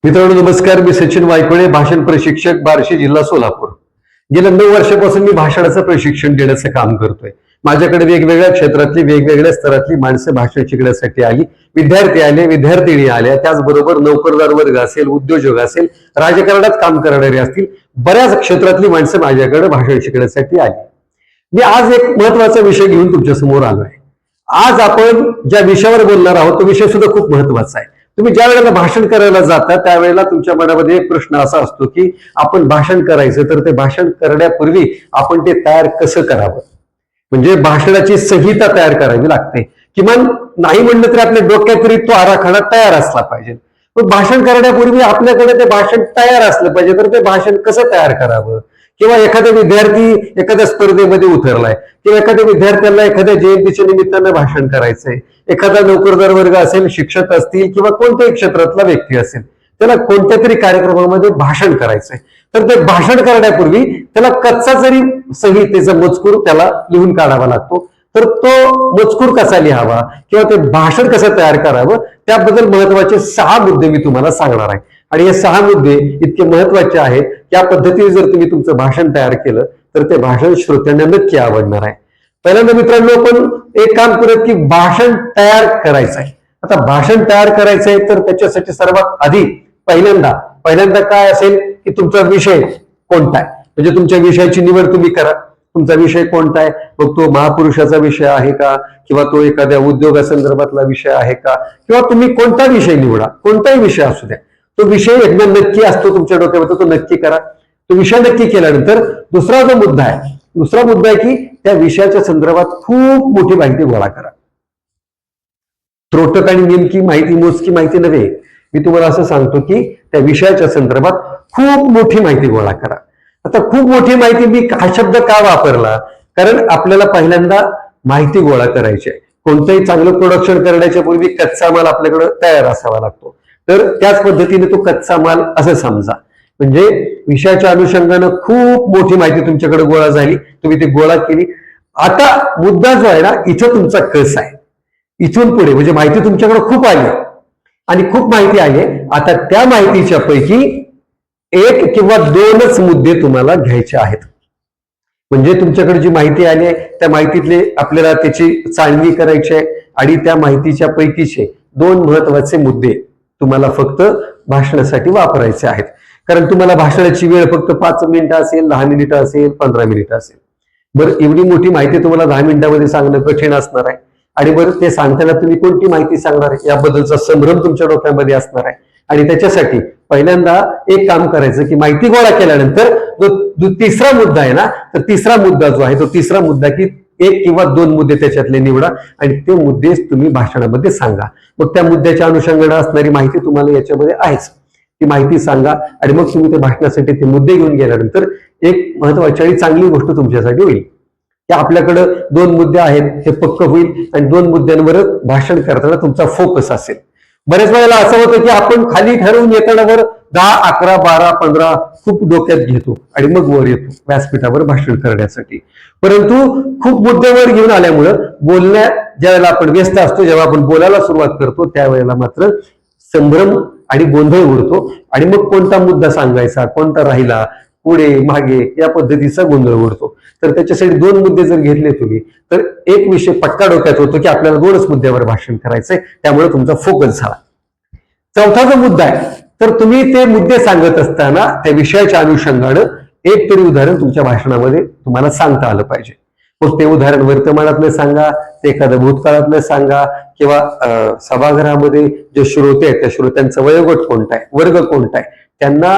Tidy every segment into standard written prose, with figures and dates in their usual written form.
मित्रांनो नमस्कार. मी सचिन वायकोळे, भाषण प्रशिक्षक, बार्शी, जिल्हा सोलापूर. गेल्या 9 वर्षापासून मी भाषणाचं प्रशिक्षण देण्याचं काम करतोय. माझ्याकडे वेगवेगळ्या क्षेत्रातली वेगवेगळ्या स्तरातली माणसं भाषण शिकण्यासाठी आली. विद्यार्थी आले, विद्यार्थिनी आल्या, त्याचबरोबर नोकरदार वर्ग असेल, उद्योजक असेल, राजकारणात काम करणारे असतील, बऱ्याच क्षेत्रातली माणसं माझ्याकडे भाषण शिकण्यासाठी आली. मी आज एक महत्वाचा विषय घेऊन तुमच्या समोर आलोय. आज आपण ज्या विषयावर बोलणार आहोत तो विषय सुद्धा खूप महत्वाचा आहे. तुम्ही ज्या वेळेला भाषण करायला जाता त्यावेळेला तुमच्या मनामध्ये एक प्रश्न असा असतो की आपण भाषण करायचं तर ते भाषण करण्यापूर्वी आपण ते तयार कसं करावं, म्हणजे भाषणाची संहिता तयार करावी लागते. किमान नाही म्हणलं तरी आपल्या डोक्यात तरी तो आराखडा तयार असला पाहिजे. पण भाषण करण्यापूर्वी आपल्याकडे ते भाषण तयार असलं पाहिजे. तर ते भाषण कसं तयार करावं, किंवा एखादा विद्यार्थी एखाद्या स्पर्धेमध्ये उतरलाय किंवा एखाद्या विद्यार्थ्याला एखाद्या जयंतीच्या निमित्तानं भाषण करायचंय, एखादा नोकरदार वर्ग असेल, शिक्षक असतील किंवा कोणत्याही क्षेत्रातला व्यक्ती असेल, त्याला कोणत्या तरी कार्यक्रमामध्ये भाषण करायचंय. तर ते भाषण करण्यापूर्वी त्याला कच्चा जरी संहितेचा मजकूर त्याला लिहून काढावा लागतो. तर तो मजकूर कसा लिहावा किंवा ते भाषण कसं तयार करावं त्याबद्दल महत्वाचे 6 मुद्दे मी तुम्हाला सांगणार आहे. आणि हे 6 मुद्दे इतके महत्वाचे आहेत की या पद्धतीने जर तुम्ही तुमचं भाषण तयार केलं तर ते भाषण श्रोत्यांना नक्की आवडणार आहे. पहिल्यांदा मित्रांनो आपण एक काम करूयात की भाषण तयार करायचं आहे. आता भाषण तयार करायचंय तर त्याच्यासाठी सर्वात आधी पहिल्यांदा काय असेल की तुमचा विषय कोणता आहे, म्हणजे तुमच्या विषयाची निवड तुम्ही करा. तुमचा विषय कोणता आहे, मग तो महापुरुषाचा विषय आहे का, किंवा तो एखाद्या उद्योगासंदर्भातला विषय आहे का, किंवा तुम्ही कोणता विषय निवडा, कोणताही विषय असू द्या. तो विषय एकदा नक्की असतो तुमच्या डोक्यामध्ये, तो नक्की करा. तो विषय नक्की केल्यानंतर दुसरा मुद्दा आहे की त्या विषयाच्या संदर्भात खूप मोठी माहिती गोळा करा. त्रोटक आणि नेमकी माहिती, मोजकी माहिती नव्हे. मी तुम्हाला असं सांगतो की त्या विषयाच्या संदर्भात खूप मोठी माहिती गोळा करा. आता खूप मोठी माहिती मी हा शब्द का वापरला, कारण आपल्याला पहिल्यांदा माहिती गोळा करायची आहे. कोणतंही चांगलं प्रोडक्शन करण्याच्या पूर्वी कच्चा माल आपल्याकडे तयार असावा लागतो. तर त्याच पद्धतीने तो कच्चा माल असं समजा, म्हणजे विषयाच्या अनुषंगानं खूप मोठी माहिती तुमच्याकडे गोळा झाली, तुम्ही ती गोळा केली. आता मुद्दा जो आहे ना, इथं तुमचा कस आहे. इथून पुढे म्हणजे माहिती तुमच्याकडे खूप आली आणि खूप माहिती आली. आता त्या माहितीच्या पैकी 1 किंवा 2च मुद्दे तुम्हाला घ्यायचे आहेत. म्हणजे तुमच्याकडे जी माहिती आली आहे त्या माहितीतले आपल्याला त्याची चाळणी करायची आहे आणि त्या माहितीच्या पैकीचे 2 महत्वाचे मुद्दे तुम्हाला फक्त भाषणासाठी वापरायचे आहेत. कारण तुम्हाला भाषणाची वेळ फक्त 5 मिनिटं असेल, 10 मिनिटं असेल, 15 मिनिटं असेल. बरं, एवढी मोठी माहिती तुम्हाला 10 मिनिटांमध्ये सांगणं कठीण असणार आहे. आणि बरं, ते सांगताना तुम्ही कोणती माहिती सांगणार आहे याबद्दलचा संभ्रम तुमच्या डोक्यामध्ये असणार आहे. आणि त्याच्यासाठी पहिल्यांदा एक काम करायचं की माहिती गोळा केल्यानंतर जो तिसरा मुद्दा आहे ना, तर तिसरा मुद्दा जो आहे तो तिसरा मुद्दा की 1 किंवा 2 मुद्दे त्याच्यातले निवडा आणि ते मुद्दे तुम्ही भाषणामध्ये सांगा. मग त्या मुद्द्याच्या अनुषंगाने असणारी माहिती तुम्हाला याच्यामध्ये आहेच, ती माहिती सांगा. आणि मग तुम्ही त्या भाषणासाठी ते मुद्दे घेऊन गेल्यानंतर एक महत्वाची आणि चांगली गोष्ट तुमच्यासाठी होईल की आपल्याकडं 2 मुद्दे आहेत, हे पक्क होईल आणि 2 मुद्द्यांवर भाषण करताना तुमचा फोकस असेल. बऱ्याच वेळेला असं होतं की आपण खाली ठरवून येताना वर 10, 11, 12, 15 खूप डोक्यात घेतो आणि मग वर येतो व्यासपीठावर भाषण करण्यासाठी. परंतु खूप मुद्द्यावर घेऊन आल्यामुळं बोलण्या ज्या वेळेला आपण व्यस्त असतो, जेव्हा आपण बोलायला सुरुवात करतो त्यावेळेला मात्र संभ्रम आणि गोंधळ उडतो आणि मग कोणता मुद्दा सांगायचा, कोणता राहिला, पुढे मागे या पद्धतीचा गोंधळ उडतो. तर त्याच्यासाठी 2 मुद्दे जर घेतले तुम्ही तर एक विषय पक्का डोक्यात होतो की आपल्याला 2च मुद्द्यावर भाषण करायचंय, त्यामुळे तुमचा फोकस झाला. चौथा जो मुद्दा आहे, तर तुम्ही ते मुद्दे सांगत असताना त्या विषयाच्या अनुषंगानं एक तरी उदाहरण तुमच्या भाषणामध्ये तुम्हाला सांगता आलं पाहिजे. मग ते उदाहरण वर्तमानातलं सांगा, ते एखादं भूतकाळातलं सांगा, किंवा सभागृहामध्ये जे श्रोते आहेत त्या श्रोत्यांचा वयोगट कोणता आहे, वर्ग कोणता आहे, त्यांना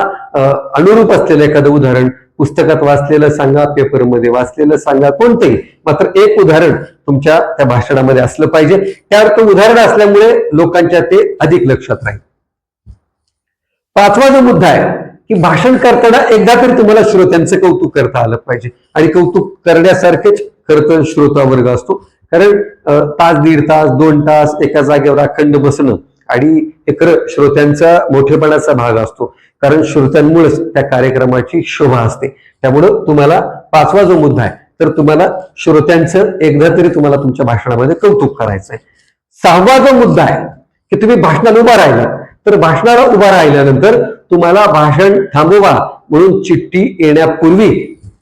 अनुरूप असलेलं एखादं उदाहरण पुस्तकात वाचलेलं सांगा, पेपरमध्ये वाचलेलं सांगा, कोणतंही, मात्र एक उदाहरण तुमच्या त्या भाषणामध्ये असलं पाहिजे. त्यावर तो उदाहरण असल्यामुळे लोकांच्या ते अधिक लक्षात राहील. 5वा जो मुद्दा आहे की भाषण करताना एकदा तरी तुम्हाला श्रोत्यांचं कौतुक करता आलं पाहिजे. आणि कौतुक करण्यासारखेच खरं श्रोता वर्ग असतो. कारण तास, 1.5 तास, 2 तास एका जागेवर अखंड बसणं आणि हे खरं श्रोत्यांचा मोठेपणाचा भाग असतो. कारण श्रोत्यांमुळेच त्या कार्यक्रमाची शोभा असते. त्यामुळं तुम्हाला 5वा जो मुद्दा आहे तर तुम्हाला श्रोत्यांचं एकदा तरी तुम्हाला तुमच्या भाषणामध्ये कौतुक करायचंय. 6वा जो मुद्दा आहे की तुम्ही भाषणात उभा राहिला तर भाषणाला उभा राहिल्यानंतर तुम्हाला भाषण थांबवा म्हणून चिठ्ठी येण्यापूर्वी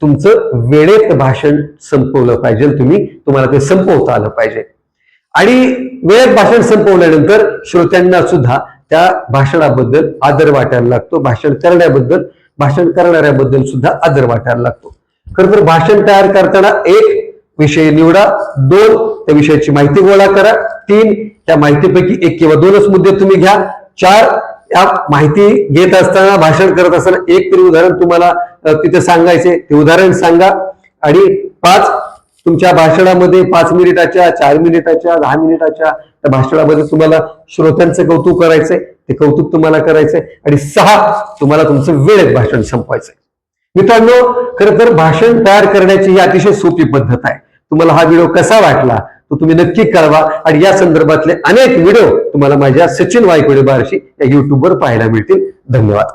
तुमचं वेळेत भाषण संपवलं पाहिजे, तुम्हाला ते संपवता आलं पाहिजे. आणि वेळेत भाषण संपवल्यानंतर श्रोत्यांना सुद्धा त्या भाषणाबद्दल आदर वाटायला लागतो, भाषण करणाऱ्याबद्दल सुद्धा आदर वाटायला लागतो. खरं तर भाषण तयार करताना 1 विषय निवडा, 2 त्या विषयाची माहिती गोळा करा, 3 त्या माहितीपैकी 1 किंवा 2च मुद्दे तुम्ही घ्या, 4 या माहिती घेत असताना भाषण करत असताना 1 तरी उदाहरण तुम्हाला तिथे सांगायचे, ते उदाहरण सांगा. आणि 5 तुमच्या भाषणामध्ये 5 मिनिटाच्या, 4 मिनिटाच्या, 10 मिनिटाच्या त्या भाषणामध्ये तुम्हाला श्रोत्यांचं कौतुक करायचंय, ते कौतुक तुम्हाला करायचंय. आणि 6 तुम्हाला तुमचं वेळेत भाषण संपवायचंय. मित्रांनो, खरं तर भाषण तयार करण्याची ही अतिशय सोपी पद्धत आहे. तुम्हाला हा व्हिडिओ कसा वाटला तो तुम्ही नक्की कळवा. आणि या संदर्भातले अनेक व्हिडिओ तुम्हाला माझ्या सचिन वायकोडे बार्शी या युट्यूबवर पाहायला मिळतील. धन्यवाद.